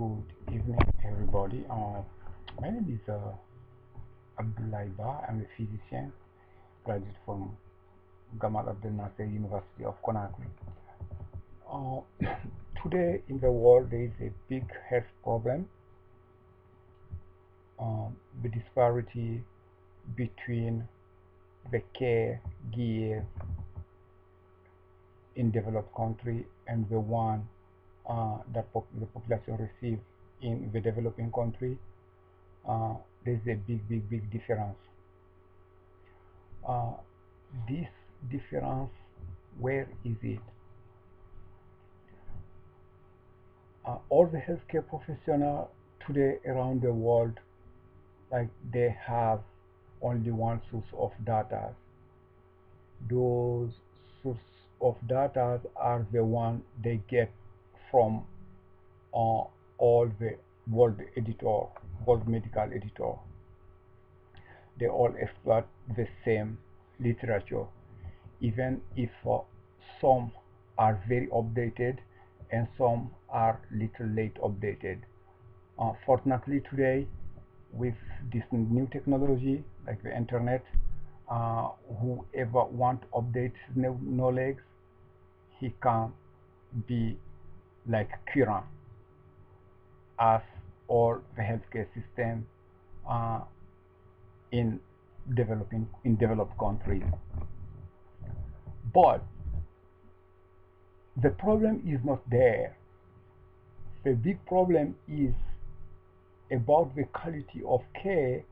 Good evening, everybody. My name is Abdullah Ba. I'm a physician, graduate from Gamal Abdel Nasser University of Conakry. Uh, Today in the world, there is a big health problem. The disparity between the care given in developed country and the one that the population receive in the developing country. There's a big difference. This difference, where is it? All the healthcare professionals today around the world, like, they have only one source of data. Those source of data are the one they get from all the world medical editor. They all exploit the same literature, even if some are very updated and some are little late updated. Fortunately today, with this new technology like the internet, whoever want to update knowledge, he can be like current as all the healthcare system in developed countries. But the problem is not there. The big problem is about the quality of care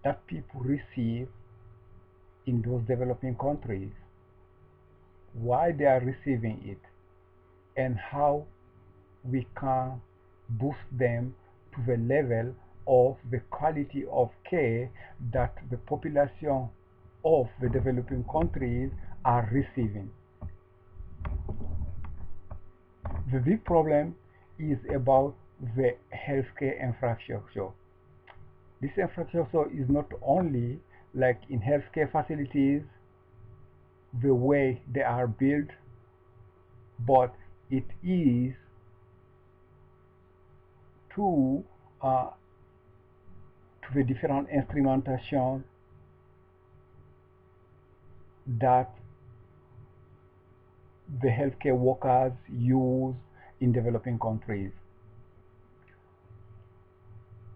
that people receive in those developing countries, why they are receiving it, and how we can boost them to the level of the quality of care that the population of the developing countries are receiving. The big problem is about the healthcare infrastructure. This infrastructure is not only like in healthcare facilities, the way they are built, but it is to the different instrumentation that the healthcare workers use in developing countries.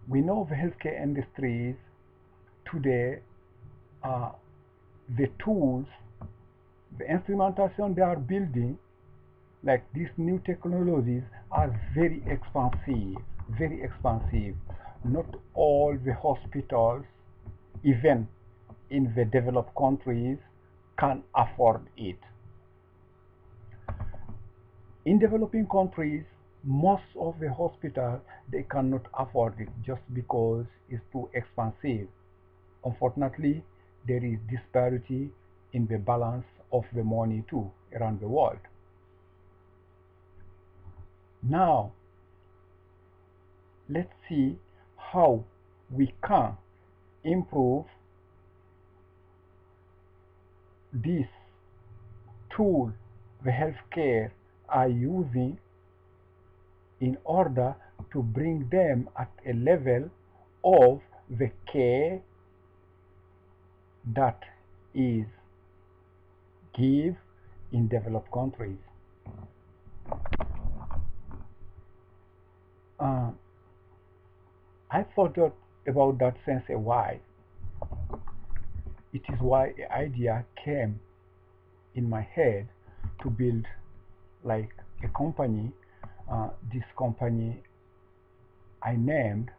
We know the healthcare industries today, the tools, the instrumentation they are building, like these new technologies, are very expensive, very expensive. Not all the hospitals, even in the developed countries, can afford it. In developing countries, most of the hospitals, they cannot afford it just because it's too expensive. Unfortunately, there is disparity in the balance of the money too around the world. Now, let's see how we can improve this tool the healthcare are using in order to bring them at a level of the care that is given in developed countries. I thought about that since a while. It is why an idea came in my head to build like a company. This company I named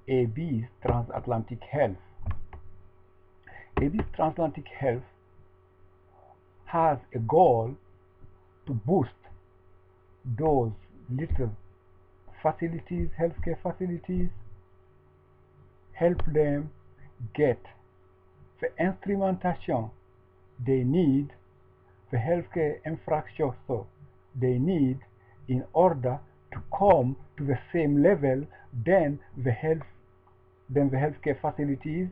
AB's Transatlantic Health. AB's Transatlantic Health has a goal to boost those little facilities, healthcare facilities, help them get the instrumentation they need, the healthcare infrastructure they need in order to come to the same level than the healthcare facilities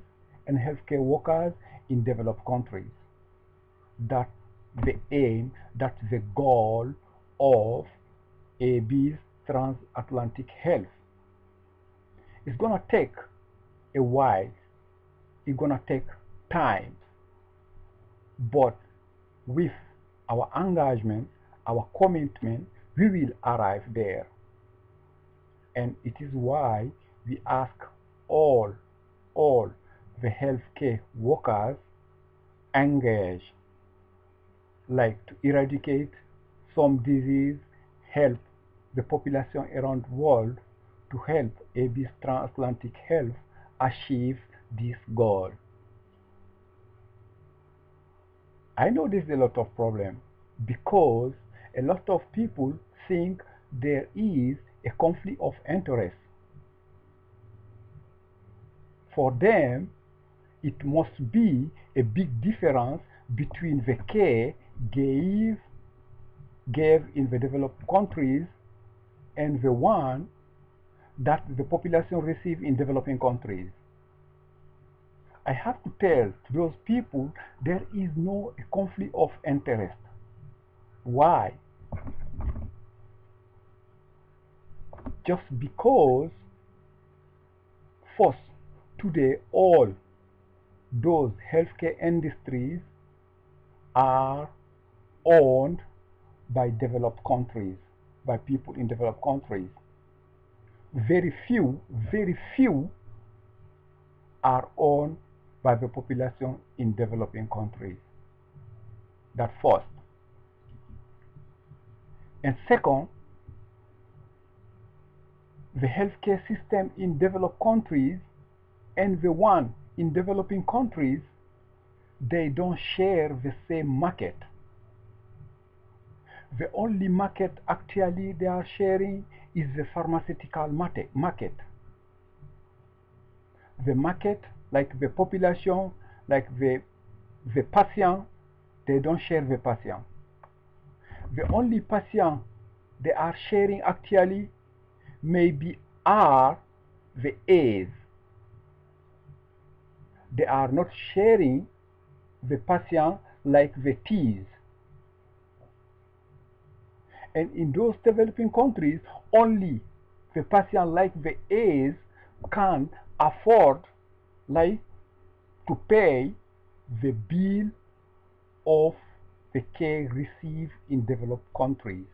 and healthcare workers in developed countries. That's the aim, that's the goal of AB's transatlantic health. It's gonna take a while, it's gonna take time, but with our engagement, our commitment, we will arrive there. And it is why we ask all the healthcare workers engage, like to eradicate some disease, help the population around the world, to help AB's transatlantic health achieve this goal. I know there's a lot of problem because a lot of people think there is a conflict of interest. For them, it must be a big difference between the care gave in the developed countries and the one that the population receive in developing countries. I have to tell to those people there is no conflict of interest. Why? Just because first, today all those healthcare industries are owned by developed countries, by people in developed countries. Very few are owned by the population in developing countries. That's first. And second, the healthcare system in developed countries and the one in developing countries, they don't share the same market. The only market actually they are sharing is the pharmaceutical market. The market, like the population, like the patient, they don't share the patient. The only patient they are sharing actually maybe are the A's. They are not sharing the patient like the T's. And in those developing countries, only the patient like the A's can afford like to pay the bill of the care received in developed countries.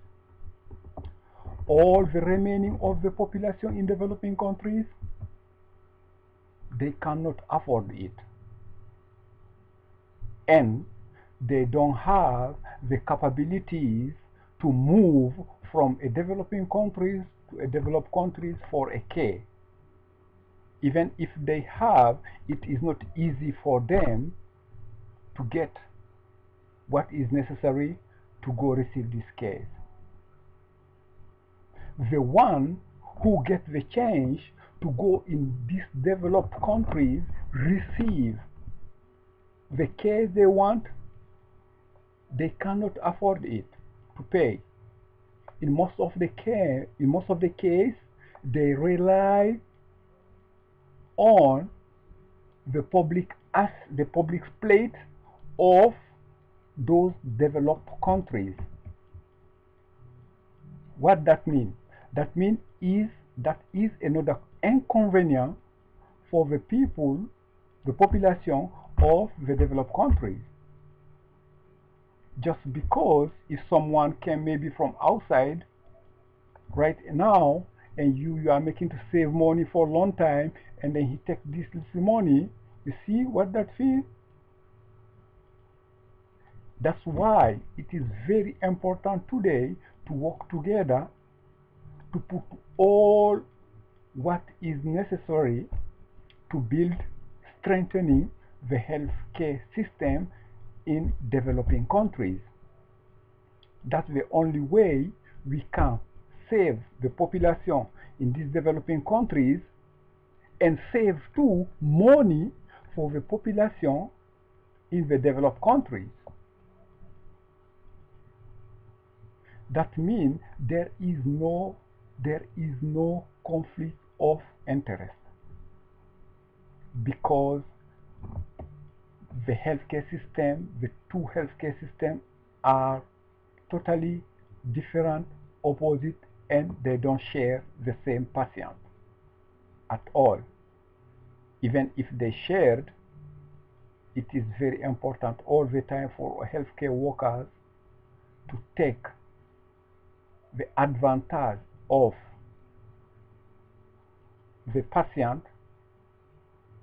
All the remaining of the population in developing countries, they cannot afford it. And they don't have the capabilities to move from a developing countries to a developed countries for a care. Even if they have, it is not easy for them to get what is necessary to go receive this care. The one who get the chance to go in these developed countries receive the care they want, they cannot afford it to pay. In most of the case, they rely on the public plate of those developed countries. What that means? That is another inconvenience for the people, the population of the developed countries. Just because if someone came maybe from outside right now and you are making to save money for a long time, and then he takes this little money, you see what that feels? That's why it is very important today to work together to put all what is necessary to build strengthening the healthcare system in developing countries. That's the only way we can save the population in these developing countries and save too money for the population in the developed countries. That means there is no conflict of interest, because the healthcare system, the two healthcare systems are totally different, opposite and they don't share the same patient at all. Even if they shared, it is very important all the time for healthcare workers to take the advantage of the patient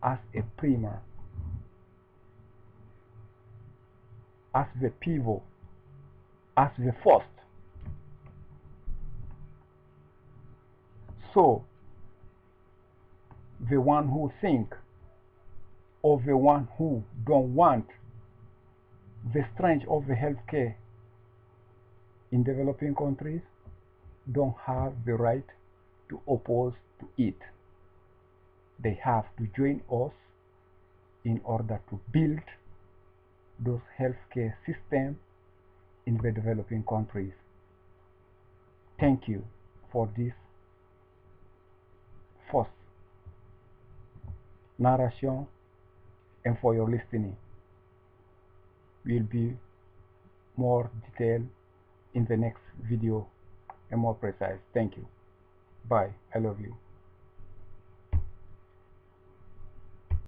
as a primer, as the pivot, as the first. So the one who think or the one who don't want the strength of the healthcare in developing countries don't have the right to oppose to it. They have to join us in order to build those healthcare systems in the developing countries. Thank you for this first narration and for your listening. Will be more detailed in the next video and more precise. Thank you. Bye. I love you.